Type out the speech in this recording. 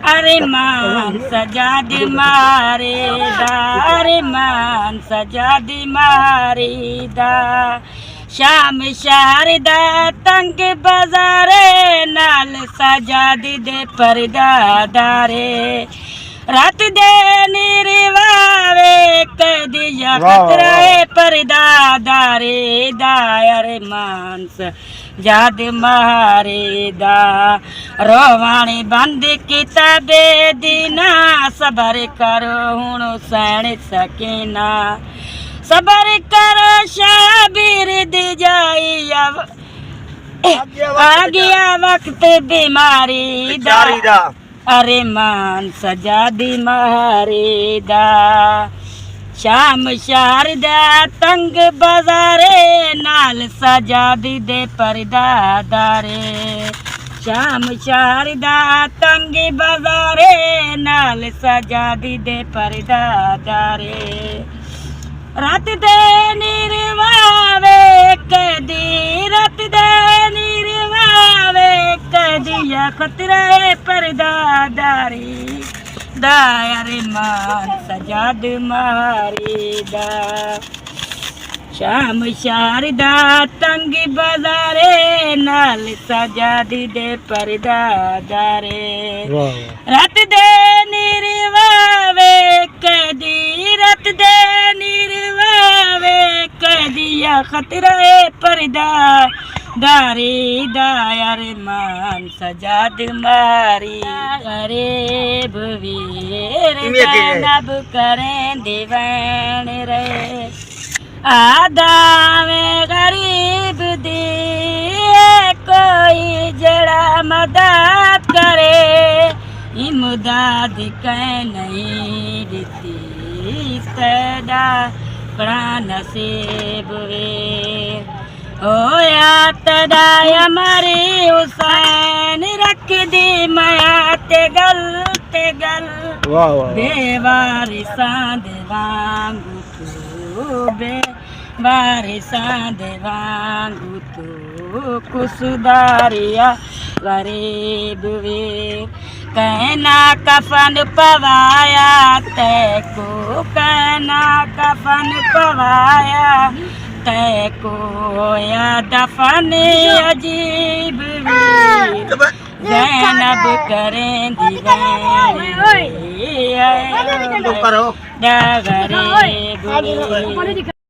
अरमान सजा दे मारे दा, अरमान सजा दे मारे दा। शाम शहर दा तंग बाजारे नाल सजा दे पर्दा दारे। रात दे निर्वावे कदिया खतरा पर्दा दारे दा। अरमान जाद मारे दा रोवाणी बंद किताबे दीना। सबर करो हुण सैण सकीना, सबर करो शाबिर दी जाई आ गया वक्त बीमारी दा। अरमान सजा दी मारे दा। शाम शहर दा तंग बाजारे नाल सजा दे पर्दा दारे। शाम शहर दा तंग बाजारे नाल सजा दे पर्दा दारे। रात दे निर्वावे कदी, रात दे निर्वावे कदिया खतरे पर्दा दारी दा। अरमान सजा दे मारे दा। शाम शहर दा तंग बाजारे नाल सजा दे पर्दा दारे। रात दे निर्वावे कदी, रात दे निर्वावे कदिया खतरे पर्दा दारे दा। अरमान सजा दे मारी गरीब वीर नब करें दीवान रे। आदावे गरीब दी कोई जड़ा मदद करे। इमदाद कह नहीं देती सदा बड़ा नसीब वे। होया तदाया मरी हुसैन रख दी माया ते गल बेवारिसां दे वांगू तू, बेवारिसां दे वांगू तू कुसदारिया गरीब वे। कहना कफन पवाया तैको, कहना कफन पवाया तैको या दफन अजीब वी। ज़ैनब करें दीवानी